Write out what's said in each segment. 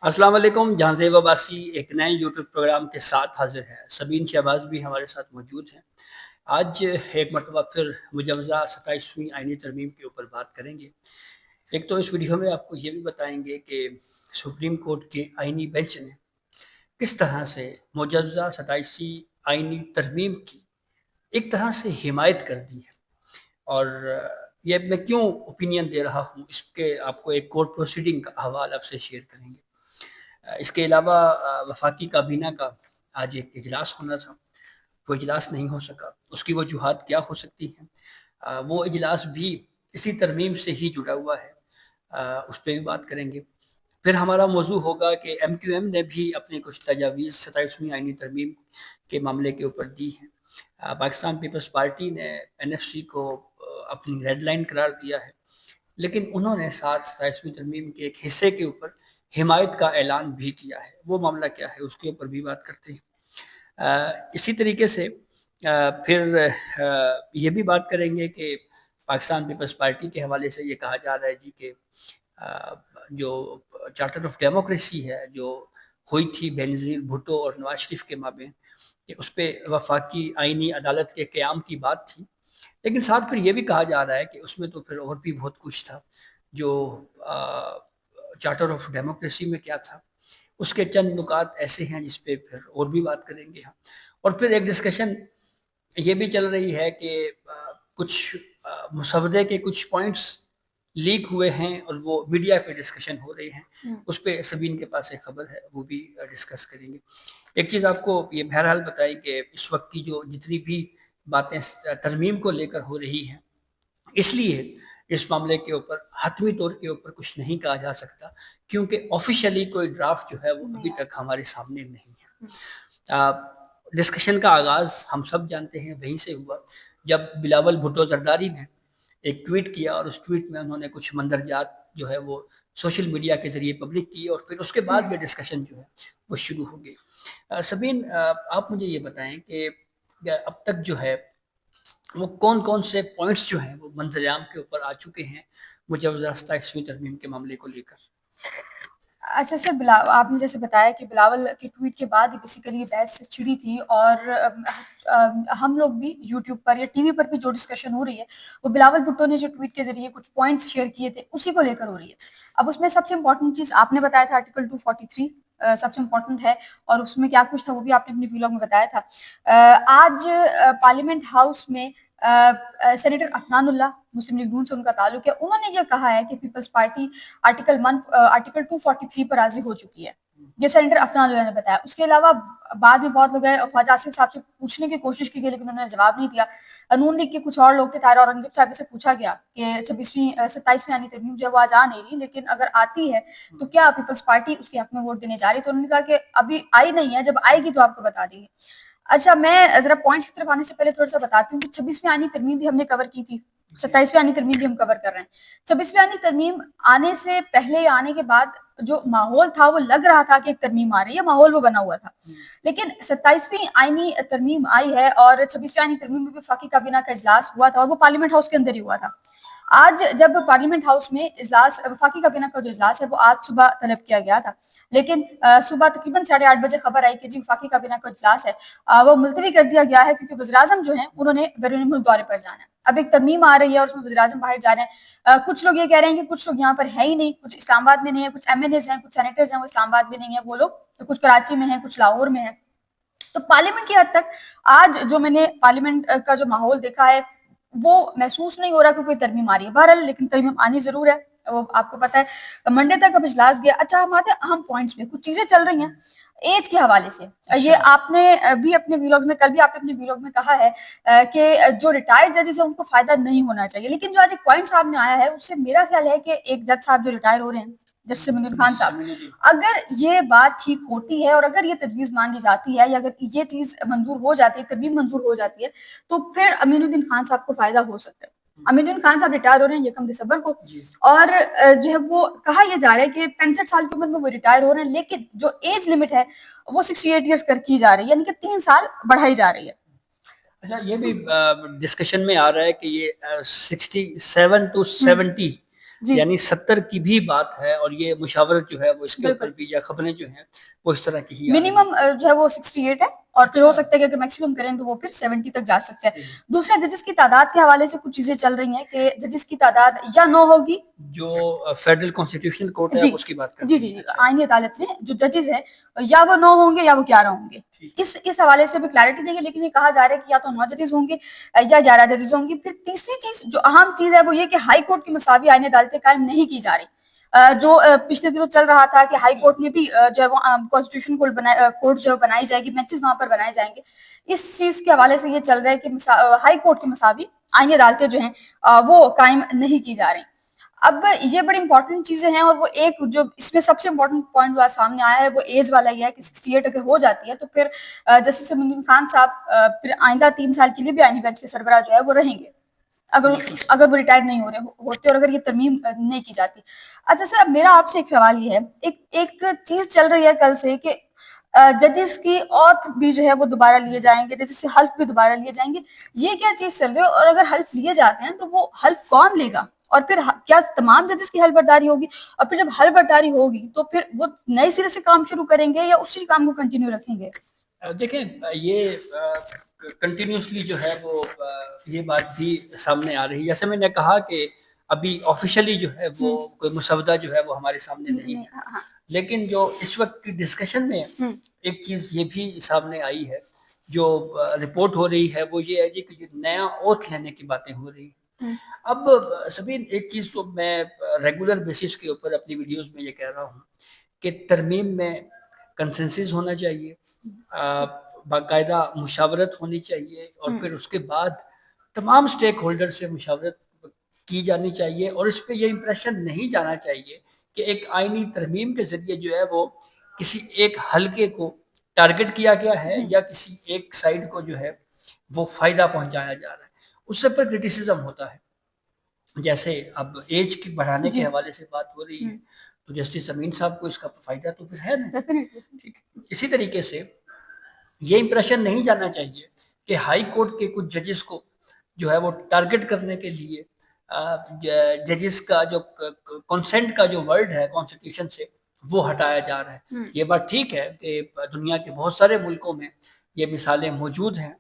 السلام علیکم. جہاں زیب عباسی ایک نئے یوٹیوب پروگرام کے ساتھ حاضر ہے. سبین شہباز بھی ہمارے ساتھ موجود ہیں. آج ایک مرتبہ پھر مجوزہ 27ویں آئینی ترمیم کے اوپر بات کریں گے. ایک تو اس ویڈیو میں آپ کو یہ بھی بتائیں گے کہ سپریم کورٹ کے آئینی بینچ نے کس طرح سے مجوزہ 27ویں آئینی ترمیم کی ایک طرح سے حمایت کر دی ہے، اور یہ میں کیوں اوپینین دے رہا ہوں اس کے آپ کو ایک کورٹ پروسیڈنگ کا حوالہ آپ سے شیئر کریں گے. اس کے علاوہ وفاقی کابینہ کا آج ایک اجلاس ہونا تھا، وہ اجلاس نہیں ہو سکا. اس کی وجوہات کیا ہو سکتی ہیں؟ وہ اجلاس بھی اسی ترمیم سے ہی جڑا ہوا ہے، اس پہ بھی بات کریں گے. پھر ہمارا موضوع ہوگا کہ ایم کیو ایم نے بھی اپنی کچھ تجاویز 27ویں آئینی ترمیم کے معاملے کے اوپر دی ہیں. پاکستان پیپلز پارٹی نے این ایف سی کو اپنی ریڈ لائن قرار دیا ہے، لیکن انہوں نے 27ویں ترمیم کے ایک حصے کے اوپر حمایت کا اعلان بھی کیا ہے. وہ معاملہ کیا ہے اس کے اوپر بھی بات کرتے ہیں. اسی طریقے سے پھر یہ بھی بات کریں گے کہ پاکستان پیپلز پارٹی کے حوالے سے یہ کہا جا رہا ہے کہ جو چارٹر آف ڈیموکریسی ہے جو ہوئی تھی بینظیر بھٹو اور نواز شریف کے مابین، کہ اس پہ وفاقی آئینی عدالت کے قیام کی بات تھی، لیکن ساتھ پھر یہ بھی کہا جا رہا ہے کہ اس میں تو پھر اور بھی بہت کچھ تھا جو چارٹر آف ڈیموکریسی میں کیا تھا. اس کے چند نکات ایسے ہیں جس پہ پھر اور بھی بات کریں گے. اور پھر ایک ڈسکشن یہ بھی چل رہی ہے کہ کچھ مسودے کے کچھ پوائنٹس لیک ہوئے ہیں اور وہ میڈیا پہ ڈسکشن ہو رہے ہیں. اس پہ سبین کے پاس ایک خبر ہے، وہ بھی ڈسکس کریں گے. ایک چیز آپ کو یہ بہرحال بتائی کہ اس وقت کی جو جتنی بھی باتیں ترمیم کو لے کر ہو رہی ہیں، اس لیے اس معاملے کے اوپر حتمی طور کے اوپر کچھ نہیں کہا جا سکتا، کیونکہ آفیشیلی کوئی ڈرافٹ جو ہے وہ ابھی تک ہمارے سامنے نہیں ہے. ڈسکشن کا آغاز ہم سب جانتے ہیں وہیں سے ہوا جب بلاول بھٹو زرداری نے ایک ٹویٹ کیا، اور اس ٹویٹ میں انہوں نے کچھ مندرجات جو ہے وہ سوشل میڈیا کے ذریعے پبلک کی، اور پھر اس کے بعد یہ ڈسکشن جو ہے وہ شروع ہو گئی. سبین، آپ مجھے یہ بتائیں کہ اب تک جو ہے وہ کون کون سے پوائنٹس جو ہیں وہ منظر عام کے اوپر آ چکے ہیں مجوزہ 27ویں ترمیم کے معاملے کو لے کر؟ اچھا سر، آپ نے جیسے بتایا کہ بلاول کے ٹویٹ کے بعد بیسیکلی یہ بحث چھڑی تھی، اور ہم لوگ بھی یوٹیوب پر یا ٹی وی پر بھی جو ڈسکشن ہو رہی ہے وہ بلاول بھٹو نے جو ٹویٹ کے ذریعے کچھ پوائنٹس شیئر کیے تھے اسی کو لے کر ہو رہی ہے. اب اس میں سب سے امپورٹنٹ چیز آپ نے بتایا تھا آرٹیکل 243 سب سے امپورٹنٹ ہے، اور اس میں کیا کچھ تھا وہ بھی آپ نے اپنے ویلاگ میں بتایا تھا. آج پارلیمنٹ ہاؤس میں سینیٹر عفنان اللہ، مسلم لیگ نون سے ان کا تعلق ہے، انہوں نے یہ کہا ہے کہ پیپلز پارٹی آرٹیکل 243 پر راضی ہو چکی ہے. یہ سینیٹر عفنان اللہ نے بتایا. اس کے علاوہ بعد میں بہت لوگ ہیں، خواجہ آصف صاحب سے پوچھنے کی کوشش کی گئی لیکن انہوں نے جواب نہیں دیا. نون لیگ کے کچھ اور لوگ تھے، طاہرہ اورنگزیب صاحب سے پوچھا گیا کہ 27ویں آئینی ترمیم جو ہے وہ آج آ نہیں رہی، لیکن اگر آتی ہے تو کیا پیپلز پارٹی اس کے حق میں ووٹ دینے جا رہی ہے؟ تو انہوں نے کہا کہ ابھی آئی نہیں ہے، جب آئے گی تو آپ کو بتا دیں گے. اچھا، میں ذرا پوائنٹس کی طرف آنے سے پہلے تھوڑا سا بتاتی ہوں کہ 26ویں آئینی ترمیم بھی ہم نے کور کی تھی، 27ویں آئینی ترمیم بھی ہم کور کر رہے ہیں. 26ویں آئینی ترمیم آنے سے پہلے یا آنے کے بعد جو ماحول تھا وہ لگ رہا تھا کہ ایک ترمیم آ رہی ہے، ماحول وہ بنا ہوا تھا. لیکن 27ویں آئینی ترمیم آئی ہے، اور 26ویں آئینی ترمیم میں بھی وفاقی کابینہ کا اجلاس ہوا تھا، اور وہ پارلیمنٹ ہاؤس کے اندر ہی ہوا تھا. آج جب پارلیمنٹ ہاؤس میں اجلاس، وفاقی کابینہ کا جو اجلاس ہے وہ آج صبح طلب کیا گیا تھا، لیکن صبح تقریباً 8:30 بجے خبر آئی کہ جی وفاقی کابینہ کا اجلاس ہے وہ ملتوی کر دیا گیا ہے، کیونکہ وزیر اعظم جو ہیں انہوں نے بیرون ملک دورے پر جانا ہے. اب ایک ترمیم آ رہی ہے اور اس میں وزیر اعظم باہر جا رہے ہیں. کچھ لوگ یہ کہہ رہے ہیں کہ کچھ لوگ یہاں پر ہیں ہی نہیں، کچھ اسلام آباد میں نہیں ہیں، کچھ ایم این ایز ہیں، کچھ سینیٹرز ہیں وہ اسلام آباد میں نہیں ہیں، وہ لوگ کچھ کراچی میں ہیں، کچھ لاہور میں ہیں. تو پارلیمنٹ کی حد تک آج جو میں نے پارلیمنٹ کا جو ماحول دیکھا ہے وہ محسوس نہیں ہو رہا کہ کوئی ترمیم آ رہی ہے. بہرحال لیکن ترمیم آنی ضرور ہے، وہ آپ کو پتہ ہے. منڈے تک اب اجلاس گیا. اچھا، ہم آتے ہیں اہم پوائنٹس پہ. کچھ چیزیں چل رہی ہیں ایج کے حوالے سے. یہ آپ نے بھی اپنے ویلاگ میں، کل بھی آپ نے اپنے ویلاگ میں کہا ہے کہ جو ریٹائرڈ ججز ہیں ان کو فائدہ نہیں ہونا چاہیے، لیکن جو آج ایک پوائنٹ سامنے آیا ہے اس سے میرا خیال ہے کہ ایک جج صاحب جو ریٹائر ہو رہے ہیں، جسٹس امین خان صاحب، اگر یہ بات ٹھیک ہوتی ہے اور اگر یہ تجویز مان لی جاتی ہے یا اگر یہ چیز منظور ہو جاتی ہے، ترمیم منظور ہو جاتی ہے، تو پھر امین الدین خان صاحب کو فائدہ ہو سکتا ہے. امین الدین خان صاحب ریٹائر ہو رہے ہیں 1 دسمبر کو، اور جو ہے وہ کہا یہ جا رہا ہے کہ 65 سال کی عمر میں وہ ریٹائر ہو رہے ہیں، لیکن جو ایج لمٹ ہے وہ 68 ایئرس کر کی جا رہی ہے، یعنی کہ 3 سال بڑھائی جا رہی ہے. اچھا، یہ بھی ڈسکشن میں آ رہا ہے کہ یہ 67 to 70 جی یعنی 70 کی بھی بات ہے، اور یہ مشاورت جو ہے وہ اس کے اوپر بالکل بھی، یا خبریں جو ہیں وہ اس طرح کی ہی آ رہی ہیں۔ منیمم جو ہے وہ 68 ہے، اور پھر ہو اچھا، سکتا ہے کہ اگر میکسیمم کریں تو وہ پھر 70 تک جا سکتا ہے. صحیح۔ دوسرا ججز کی تعداد کے حوالے سے کچھ چیزیں چل رہی ہیں کہ ججز کی تعداد یا 9 ہوگی. جو فیڈرل کانسٹیٹیوشنل کورٹ ہے جی آپ اس کی بات کر جی رہی جی ہیں؟ جی اچھا، آئینی عدالت میں جو ججز ہیں یا وہ 9 ہوں گے یا وہ 11 ہوں گے. ٹھیک۔ اس حوالے سے بھی کلیئرٹی نہیں ہے، لیکن یہ کہا جا رہا ہے کہ یا تو 9 ججز ہوں گے یا 11 ججز ہوں گے. پھر تیسری چیز جو اہم چیز ہے وہ یہ کہ ہائی کورٹ کی مساوی آئینی عدالتیں قائم نہیں کی جا رہی. جو پچھلے دنوں چل رہا تھا کہ ہائی کورٹ میں بھی جو ہے وہ کانسٹیٹیوشن کورٹ جو بنائی جائے گی، بینچز وہاں پر بنائے جائیں گے. اس چیز کے حوالے سے یہ چل رہا ہے کہ ہائی کورٹ کی مساوی آئینی عدالتیں جو ہیں وہ قائم نہیں کی جا رہی. اب یہ بڑی امپورٹنٹ چیزیں ہیں، اور وہ ایک جو اس میں سب سے امپورٹنٹ پوائنٹ جو سامنے آیا ہے وہ ایج والا ہی ہے کہ 68 اگر ہو جاتی ہے تو پھر جسٹس امین الدین خان صاحب پھر آئندہ 3 سال کے لیے بھی آئینی بینچ کے سربراہ جو ہے وہ رہیں گے اگر وہ ریٹائر نہیں ہوتے اور اگر یہ ترمیم نہیں کی جاتی. اچھا سر، میرا آپ سے ایک سوال یہ ہے، ایک چیز چل رہی ہے کل سے کہ ججز کی اوتھ بھی جو ہے وہ دوبارہ لیے جائیں گے، ججز سے حلف بھی دوبارہ لیے جائیں گے. یہ کیا چیز چل رہی ہے؟ اور اگر حلف لیے جاتے ہیں تو وہ حلف کون لے گا؟ اور پھر کیا تمام ججز کی حلف برداری ہوگی؟ اور پھر جب حلف برداری ہوگی تو پھر وہ نئے سرے سے کام شروع کریں گے یا اسی کام کو کنٹینیو رکھیں گے؟ دیکھیں، یہ کنٹینیوسلی جو ہے وہ یہ بات بھی سامنے آ رہی ہے. جیسے میں نے کہا کہ ابھی آفیشلی جو ہے وہ کوئی مسودہ جو ہے وہ ہمارے سامنے نہیں ہے، لیکن جو اس وقت کی ڈسکشن میں ایک چیز یہ بھی سامنے آئی ہے، جو رپورٹ ہو رہی ہے وہ یہ ہے کہ جو نیا اوتھ لینے کی باتیں ہو رہی ہیں. اب سبین، ایک چیز تو میں ریگولر بیسس کے اوپر اپنی ویڈیوز میں یہ کہہ رہا ہوں کہ ترمیم میں کنسنسس ہونا چاہیے، باقاعدہ مشاورت ہونی چاہیے، اور پھر اس کے بعد تمام سٹیک ہولڈر سے مشاورت کی جانی چاہیے. اور اس پہ یہ امپریشن نہیں جانا چاہیے کہ ایک آئینی ترمیم کے ذریعے جو ہے وہ کسی ایک حلقے کو ٹارگٹ کیا گیا ہے یا کسی ایک سائڈ کو جو ہے وہ فائدہ پہنچایا جا رہا ہے. اس سے پر کرٹیسزم ہوتا ہے. جیسے اب ایج کی بڑھانے کے حوالے سے بات ہو رہی ہے تو جسٹس امین صاحب کو اس کا فائدہ تو پھر ہے نا. ٹھیک، اسی طریقے سے یہ امپریشن نہیں جانا چاہیے کہ ہائی کورٹ کے کچھ ججز کو جو ہے وہ ٹارگٹ کرنے کے لیے ججز کا جو کنسنٹ کا جو ورڈ ہے کانسٹیٹیوشن سے وہ ہٹایا جا رہا ہے. یہ بات ٹھیک ہے کہ دنیا کے بہت سارے ملکوں میں یہ مثالیں موجود ہیں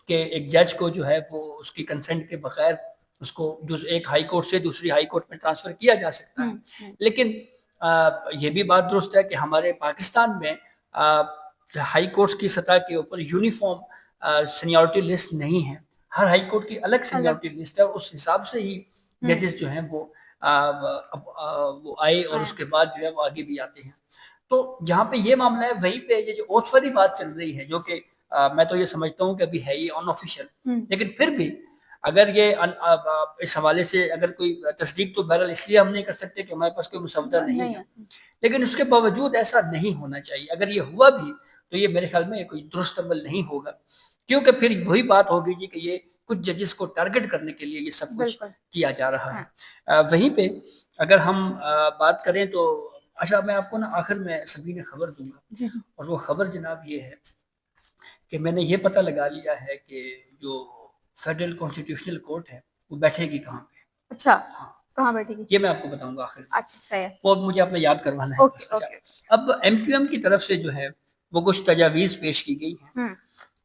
کہ ایک جج کو جو ہے وہ اس کی کنسنٹ کے بغیر اس کو ایک ہائی کورٹ سے دوسری ہائی کورٹ میں ٹرانسفر کیا جا سکتا ہے. لیکن یہ بھی بات درست ہے کہ ہمارے پاکستان میں ہائی کورٹس کی سطح کے اوپر یونیفارم سینیورٹی لسٹ نہیں ہے. ہر ہائی کورٹ کی الگ سینیورٹی لسٹ ہے، اس حساب سے ہی ججز جو ہیں وہ آئے اور اس کے بعد جو ہے وہ آگے بھی آتے ہیں. تو جہاں پہ یہ معاملہ ہے وہیں پہ یہ جو اوتھ والی بات چل رہی ہے، جو کہ میں تو یہ سمجھتا ہوں کہ ابھی ہے یہ ان آفیشیل، لیکن پھر بھی اگر یہ اس حوالے سے اگر کوئی تصدیق، تو بہرحال اس لیے ہم نہیں کر سکتے کہ ہمارے پاس کوئی مسودہ نہیں ہے، لیکن اس کے باوجود ایسا نہیں ہونا چاہیے. اگر یہ ہوا بھی تو یہ میرے خیال میں کوئی درست عمل نہیں ہوگا، کیونکہ پھر وہی بات ہوگی جی کہ یہ کچھ ججز کو ٹارگٹ کرنے کے لیے یہ سب کچھ کیا جا رہا ہے. وہیں پہ اگر ہم بات کریں تو اچھا، میں آپ کو نا آخر میں سبھی نے خبر دوں گا، اور وہ خبر جناب یہ ہے کہ میں نے یہ پتہ لگا لیا ہے کہ جو فیڈرل کانسٹیٹیوشنل کورٹ ہے وہ بیٹھے گی کہاں پہ. اچھا، کہاں بیٹھے گی؟ یہ میں آپ کو بتاؤں گا آخر میں. اچھا، صحیح، وہ مجھے آپ نے یاد کروانا ہے. اچھا، اب ایم کیو ایم کی طرف سے جو ہے وہ کچھ تجاویز پیش کی گئی ہیں،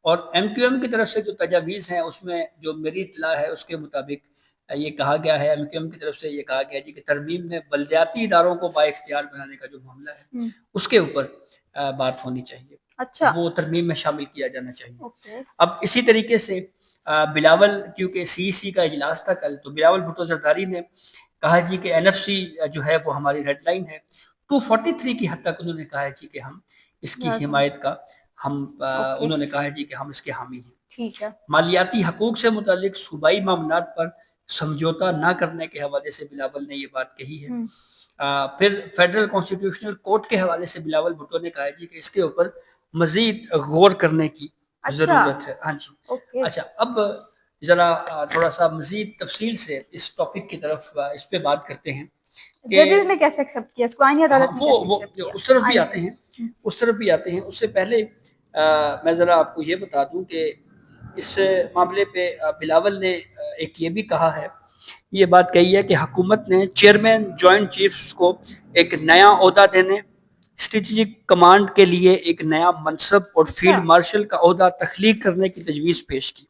اور ایم کیو ایم کی طرف سے جو تجاویز ہیں اس میں جو میری اطلاع ہے اس کے مطابق یہ کہا گیا ہے، ایم کیو ایم کی طرف سے یہ کہا گیا جی کہ ترمیم میں بلدیاتی اداروں کو با اختیار بنانے کا جو معاملہ ہے اس کے اوپر بات ہونی چاہیے. اچھا، وہ ترمیم میں شامل کیا جانا چاہیے. اب اسی طریقے سے بلاول، کیونکہ سی سی کا اجلاس تھا کل، تو بلاول بھٹو زرداری نے کہا جی کہ این ایف سی جو ہے وہ ہماری ریڈ لائن ہے. 243 کی حد تک انہوں نے کہا ہے جی کہ ہم اس کی حمایت کا انہوں نے کہا ہے جی کہ ہم اس کے حامی ہیں. ٹھیک ہے. مالیاتی حقوق سے متعلق صوبائی معاملات پر سمجھوتا نہ کرنے کے حوالے سے بلاول نے یہ بات کہی ہے. پھر فیڈرل کانسٹیٹیوشنل کورٹ کے حوالے سے بلاول بھٹو نے کہا جی کہ اس کے اوپر مزید غور کرنے کی ضرورت ہے. ہاں جی. اچھا، اب ذرا تھوڑا سا مزید تفصیل سے اس ٹاپک کی طرف اس پہ بات کرتے ہیں. ججز نے کیسے ایکسیپٹ کیا اس کو؟ آئینی عدالت نے وہ اس طرف بھی آتے ہیں، اس طرف بھی آتے ہیں. اس سے پہلے میں ذرا آپ کو یہ بتا دوں کہ اس معاملے پہ بلاول نے ایک یہ بھی کہا ہے یہ بات کہی ہے کہ حکومت نے چیئرمین جوائنٹ چیفز کو ایک نیا عہدہ دینے، اسٹریٹجک کمانڈ کے لیے ایک نیا منصب اور فیلڈ مارشل کا عہدہ تخلیق کرنے کی تجویز پیش کی۔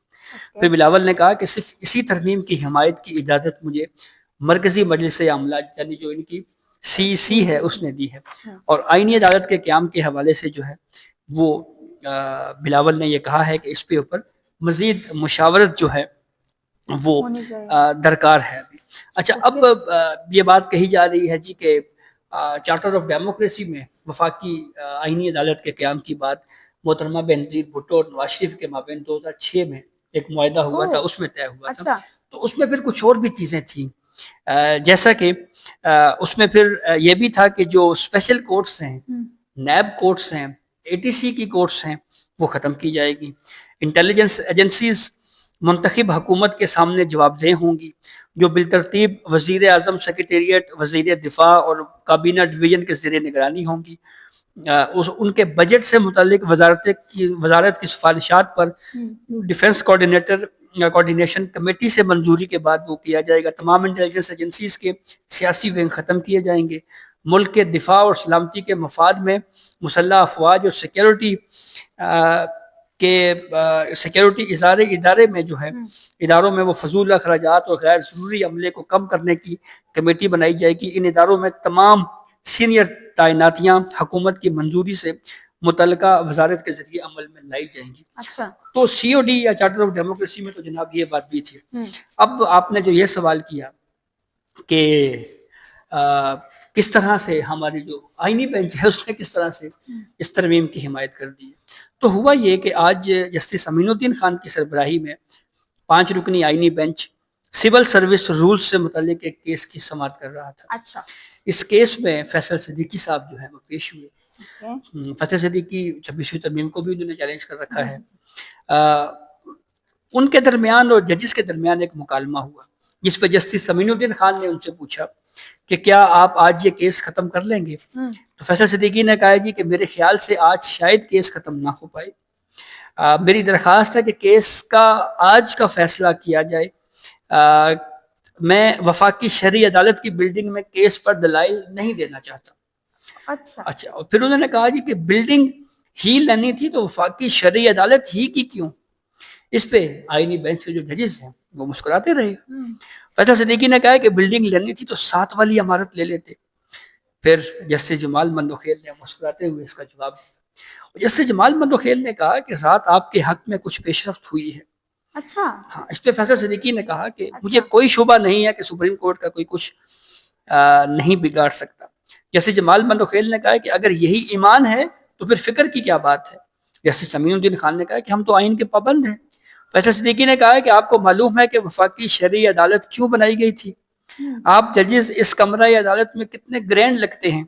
پھر بلاول نے کہا کہ صرف اسی ترمیم کی حمایت کی اجازت مجھے مرکزی مجلس عاملہ یعنی جو ان کی سی ہے اس نے دی ہے، اور آئینی عدالت کے قیام کے حوالے سے جو ہے وہ بلاول نے یہ کہا ہے کہ اس پہ اوپر مزید مشاورت جو ہے وہ درکار ہے۔ اچھا، اب یہ بات کہی جا رہی ہے جی کہ چارٹر آف ڈیموکریسی میں وفاقی آئینی عدالت کے قیام کی بات محترمہ بینظیر بھٹو اور نواز شریف کے مابین 2006 میں ایک معاہدہ ہوا تھا، اس میں طے ہوا تھا۔ تو اس میں پھر کچھ اور بھی چیزیں تھیں، جیسا کہ اس میں پھر یہ بھی تھا کہ جو اسپیشل کورٹس ہیں، نیب کورٹس ہیں، اے ٹی سی کی کورٹس ہیں، وہ ختم کی جائے گی۔ انٹیلیجنس ایجنسیز منتخب حکومت کے سامنے جواب دہ ہوں گی، جو بالترتیب وزیر اعظم، سیکریٹریٹ، وزیر دفاع اور کابینہ ڈویژن کے زیر نگرانی ہوں گی۔ ان کے بجٹ سے متعلق وزارت کی سفارشات پر ڈیفنس کوارڈینیشن کمیٹی سے منظوری کے بعد وہ کیا جائے گا۔ تمام انٹیلیجنس ایجنسیز کے سیاسی ونگ ختم کیے جائیں گے۔ ملک کے دفاع اور سلامتی کے مفاد میں مسلح افواج اور سیکیورٹی ادارے میں جو ہے اداروں میں وہ فضول اخراجات اور غیر ضروری عملے کو کم کرنے کی کمیٹی بنائی جائے گی۔ ان اداروں میں تمام سینئر تعیناتیاں حکومت کی منظوری سے متعلقہ وزارت کے ذریعے عمل میں لائی جائیں گی۔ تو سی او ڈی یا چارٹر آف ڈیموکریسی میں تو جناب یہ بات بھی تھی۔ اب آپ نے جو یہ سوال کیا کہ کس طرح سے ہماری جو آئینی بینچ ہے اس نے کس طرح سے اس ترمیم کی حمایت کر دی ہے، تو ہوا یہ کہ آج جسٹس امین الدین خان کی سربراہی میں 5 رکنی آئینی بینچ سول سروس رولز سے متعلق ایک کیس کی سماعت کر رہا تھا۔ اس کیس میں فیصل صدیقی صاحب جو ہیں وہ پیش ہوئے۔ فیصل صدیقی 26ویں ترمیم کو بھی انہوں نے چیلنج کر رکھا ہے۔ ان کے درمیان اور ججز کے درمیان ایک مکالمہ ہوا، جس پہ جسٹس امین الدین خان نے ان سے پوچھا کہ کیا آپ آج یہ کیس ختم کر لیں گے؟ تو فیصل صدیقی نے کہا جی کہ میرے خیال سے آج شاید کیس ختم نہ ہو پائے، میری درخواست ہے کہ کیس کا آج کا فیصلہ کیا جائے۔ میں وفاقی شرعی عدالت کی بلڈنگ میں کیس پر دلائل نہیں دینا چاہتا۔ اچھا، اور پھر انہوں نے کہا جی کہ بلڈنگ ہی لینی تھی تو وفاقی شرعی عدالت ہی کی کیوں؟ اس پہ آئینی بینچ کے جو ججز ہیں وہ مسکراتے رہے۔ فیصل صدیقی نے کہا کہ بلڈنگ لینی تھی تو 7 والی عمارت لے لیتے۔ پھر جسٹس جمال مندوخیل نے مسکراتے ہوئے اس کا جواب دیا۔ جسٹس جمال مندوخیل نے کہا کہ رات آپ کے حق میں کچھ پیش رفت ہوئی ہے۔ ہاں، اس پہ فیصل صدیقی نے کہا کہ مجھے کوئی شبہ نہیں ہے کہ سپریم کورٹ کا کوئی کچھ نہیں بگاڑ سکتا۔ جسٹس جمال مندوخیل نے کہا کہ اگر یہی ایمان ہے تو پھر فکر کی کیا بات ہے؟ جسٹس امین الدین خان نے کہا کہ ہم تو آئین کے پابند ہیں۔ فیصل صدیقی نے کہا کہ آپ کو معلوم ہے کہ وفاقی شرعی عدالت کیوں بنائی گئی تھی؟ آپ ججز اس کمرہ عدالت میں کتنے گرینڈ لگتے ہیں۔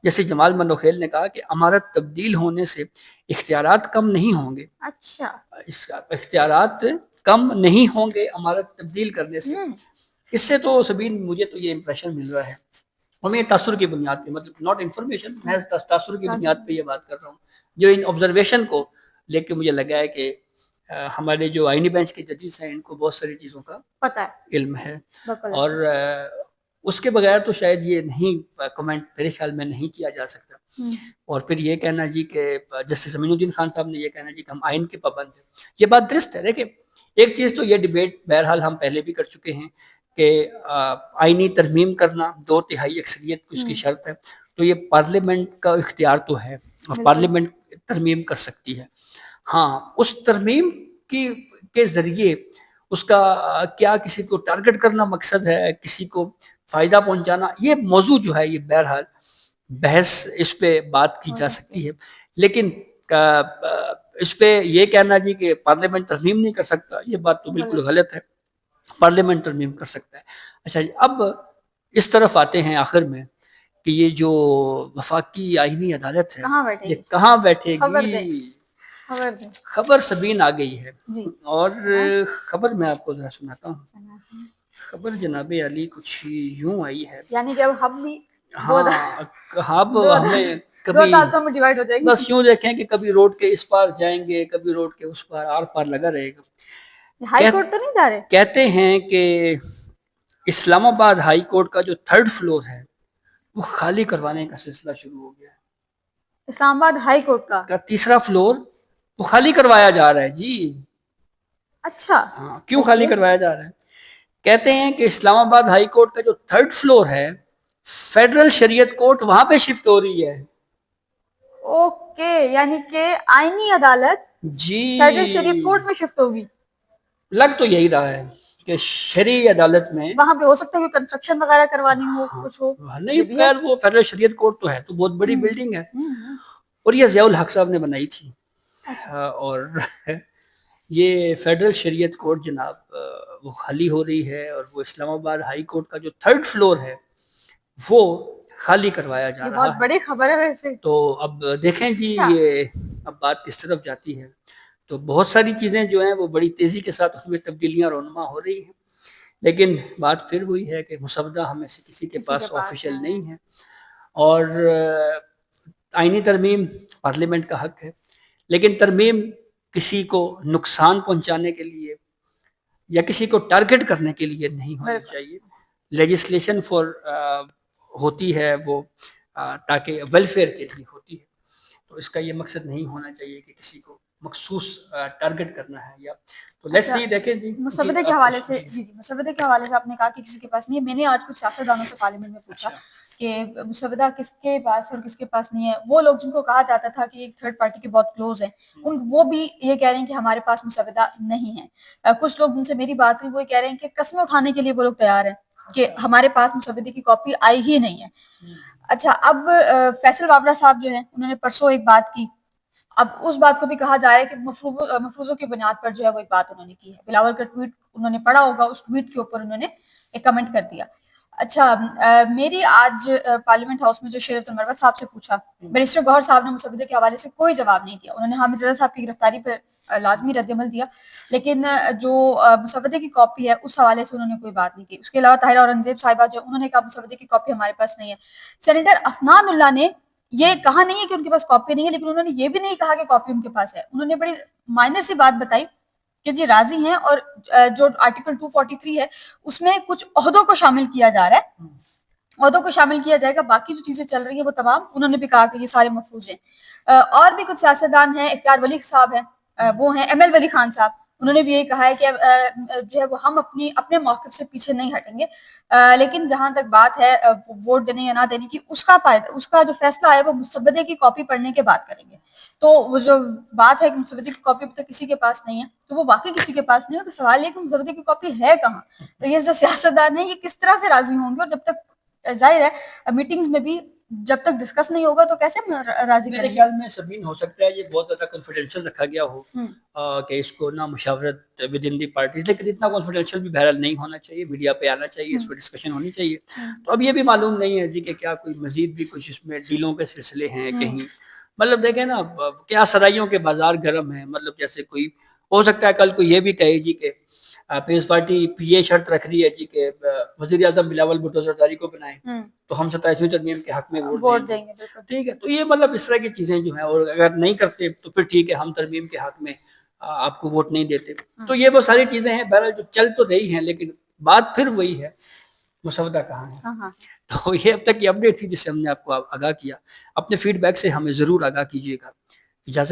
جیسے جمال مندوخیل نے کہا کہ عمارت تبدیل ہونے سے اختیارات کم نہیں ہوں گے۔ اختیارات کم نہیں ہوں گے عمارت تبدیل کرنے سے۔ اس سے تو سبین مجھے تو یہ امپریشن مل رہا ہے، اور میں تاثر کی بنیاد پہ، مطلب ناٹ انفارمیشن، میں تاثر کی بنیاد پہ یہ بات کر رہا ہوں، جو ان آبزرویشن کو لے کے مجھے لگا ہے کہ ہمارے جو آئینی بینچ کے ججز ہیں ان کو بہت ساری چیزوں کا پتہ ہے، علم ہے، اور اس کے بغیر تو شاید یہ نہیں کمنٹ میرے خیال میں نہیں کیا جا سکتا۔ اور پھر یہ کہنا جی کہ جسٹس امین الدین خان صاحب نے یہ کہنا جی کہ ہم آئین کے پابند ہیں، یہ بات درست ہے۔ دیکھیں، ایک چیز تو یہ ڈیبیٹ بہرحال ہم پہلے بھی کر چکے ہیں کہ آئینی ترمیم کرنا 2/3 اکثریت اس کی شرط ہے، تو یہ پارلیمنٹ کا اختیار تو ہے اور پارلیمنٹ ترمیم کر سکتی ہے۔ ہاں، اس ترمیم کے ذریعے اس کا کیا کسی کو ٹارگٹ کرنا مقصد ہے، کسی کو فائدہ پہنچانا، یہ موضوع جو ہے یہ بہرحال بحث اس پہ بات کی جا سکتی ہے، لیکن اس پہ یہ کہنا جی کہ پارلیمنٹ ترمیم نہیں کر سکتا، یہ بات تو بالکل غلط ہے، پارلیمنٹ ترمیم کر سکتا ہے۔ اچھا جی، اب اس طرف آتے ہیں آخر میں کہ یہ جو وفاقی آئینی عدالت ہے یہ کہاں بیٹھے گی؟ خبر سبین آ گئی ہے، اور خبر میں آپ کو ذرا سناتا ہوں۔ خبر جناب علی کچھ یوں آئی ہے، یعنی جب ہم بھی ہمیں کبھی بس یوں دیکھیں کہ کبھی روڈ کے اس پار جائیں گے، کبھی روڈ کے اس پار، آر پار لگا رہے گا۔ ہائی کورٹ تو نہیں جا رہے؟ کہتے ہیں کہ اسلام آباد ہائی کورٹ کا جو 3rd فلور ہے وہ خالی کروانے کا سلسلہ شروع ہو گیا ہے. اسلام آباد ہائی کورٹ کا 3را فلور وہ خالی کروایا جا رہا ہے جی. اچھا ہاں کیوں خالی کروایا جا رہا ہے؟ کہتے ہیں کہ اسلام آباد ہائی کورٹ کا جو 3rd فلور ہے فیڈرل شریعت کورٹ وہاں پہ شفٹ ہو رہی ہے. اوکے یعنی کہ آئینی عدالت جی فیڈرل شریف کورٹ میں شفٹ ہوگی. لگ تو یہی رہا ہے کہ شرعی عدالت میں وہاں پہ ہو سکتا ہے کہ کنسٹرکشن وغیرہ کروانی ہو کچھ ہو. نہیں خیر وہ فیڈرل شریعت کورٹ تو ہے تو بہت بڑی بلڈنگ ہے اور یہ ضیاء الحق صاحب نے بنائی تھی. اور یہ فیڈرل شریعت کورٹ جناب وہ خالی ہو رہی ہے اور وہ اسلام آباد ہائی کورٹ کا جو 3rd فلور ہے وہ خالی کروایا جا رہا ہے. بہت بڑی خبر ہے ویسے. تو اب دیکھیں جی یہ اب بات کس طرف جاتی ہے. تو بہت ساری چیزیں جو ہیں وہ بڑی تیزی کے ساتھ اس میں تبدیلیاں رونما ہو رہی ہیں لیکن بات پھر وہی ہے کہ مسودہ ہمیں سے کسی کے پاس آفیشیل نہیں ہے اور آئینی ترمیم پارلیمنٹ کا حق ہے لیکن ترمیم کسی کو نقصان پہنچانے کے لیے یا کسی کو ٹارگٹ کرنے کے لیے نہیں ہونی چاہیے. لیجسلیشن فار ہوتی ہے وہ تاکہ ویلفیئر کے لیے ہوتی ہے تو اس کا یہ مقصد نہیں ہونا چاہیے کہ کسی کو مخصوص ٹارگٹ کرنا ہے یا تو لیٹس سی. دیکھیں جی مسودے کے حوالے سے مسودے کے حوالے سے آپ نے کہا کہ کسی کے پاس نہیں ہے. میں نے آج کچھ سیاستدانوں سے پارلیمنٹ میں پوچھا کہ مسودہ کس کے پاس اور کس کے پاس نہیں ہے. وہ لوگ جن کو کہا جاتا تھا کہ ایک 3rd پارٹی کے بہت کلوز ہیں وہ بھی یہ کہہ رہے ہیں کہ ہمارے پاس مسودہ نہیں ہے. کچھ لوگ جن سے میری بات ہوئی وہ کہہ رہے ہیں کہ قسمیں اٹھانے کے لیے وہ لوگ تیار ہیں کہ ہمارے پاس مسودے کی کاپی آئی ہی نہیں ہے. اچھا اب فیصل وابڑہ صاحب جو ہیں انہوں نے پرسوں ایک بات کی. اب اس بات کو بھی کہا جا رہا ہے کہ مفروضوں کی بنیاد پر جو ہے وہ ایک بات انہوں نے کی ہے. بلاول کا ٹویٹ انہوں نے پڑھا ہوگا اس ٹویٹ کے اوپر انہوں نے ایک کمنٹ کر دیا. اچھا میری آج پارلیمنٹ ہاؤس میں جو شیر افضل مروت صاحب سے پوچھا بیرسٹر گوہر صاحب نے مسودے کے حوالے سے کوئی جواب نہیں دیا. انہوں نے حامد رضا صاحب کی گرفتاری پر لازمی رد عمل دیا لیکن جو مسودے کی کاپی ہے اس حوالے سے انہوں نے کوئی بات نہیں کی. اس کے علاوہ طاہرہ اورنگزیب صاحبہ جو انہوں نے کہا مسودے کی کاپی ہمارے پاس نہیں ہے. سینیٹر عفنان اللہ نے یہ کہا نہیں ہے کہ ان کے پاس کاپی نہیں ہے لیکن انہوں نے یہ بھی نہیں کہا کہ کاپی ان کے پاس ہے. انہوں نے بڑی مائنر سی بات بتائی کہ جی راضی ہیں اور جو آرٹیکل 243 ہے اس میں کچھ عہدوں کو شامل کیا جا رہا ہے عہدوں کو شامل کیا جائے گا. باقی جو چیزیں چل رہی ہیں وہ تمام انہوں نے بھی کہا کہ یہ سارے محفوظ ہیں. اور بھی کچھ سیاستدان ہیں. اختیار ولی صاحب ہیں وہ ہیں ایم ایل ولی خان صاحب. انہوں نے بھی یہی کہا ہے کہ جو ہے وہ ہم اپنے موقف سے پیچھے نہیں ہٹیں گے لیکن جہاں تک بات ہے ووٹ دینے یا نہ دینے کی اس کا فائدہ اس کا جو فیصلہ ہے وہ مسودے کی کاپی پڑھنے کے بعد کریں گے. تو وہ جو بات ہے کہ مسودے کی کاپی اب تک کسی کے پاس نہیں ہے تو وہ واقعی کسی کے پاس نہیں ہے. تو سوال یہ کہ مسودے کی کاپی ہے کہاں. تو یہ جو سیاستدان ہیں یہ کس طرح سے راضی ہوں گے اور جب تک ظاہر ہے میٹنگز میں بھی جب تک ڈسکس نہیں ہوگا تو کیسے راضی میرے خیال میں سبین ہو سکتا ہے یہ بہت زیادہ کانفیڈینشیل رکھا گیا ہو کہ اس کو نہ مشاورت ود ان دی پارٹیز لیکن اتنا کانفیڈینشیل بھی بہرحال نہیں ہونا چاہیے. میڈیا پہ آنا چاہیے اس پہ ڈسکشن ہونی چاہیے. تو اب یہ بھی معلوم نہیں ہے جی کہ کیا کوئی مزید بھی کچھ اس میں ڈیلوں کے سلسلے ہیں کہیں مطلب دیکھیں نا کیا سرائیوں کے بازار گرم ہیں. مطلب جیسے کوئی ہو سکتا ہے کل کو یہ بھی کہے جی کہ پیس پارٹی یہ شرط رکھ رہی ہے جی کہ وزیر اعظم بلاول بھٹو زرداری کو بنائیں تو ہم 27ویں ترمیم کے حق میں ووٹ دیں گے. ٹھیک ہے تو یہ مطلب اس طرح کی چیزیں جو ہیں اور اگر نہیں کرتے تو پھر ٹھیک ہے ہم ترمیم کے حق میں آپ کو ووٹ نہیں دیتے. تو یہ وہ ساری چیزیں ہیں بہرحال جو چل تو رہی ہیں لیکن بات پھر وہی ہے مسودہ کہاں ہے. تو یہ اب تک کی اپڈیٹ تھی جس سے ہم نے آپ کو آگاہ کیا. اپنے فیڈ بیک سے ہمیں ضرور آگاہ کیجیے گا. اجازت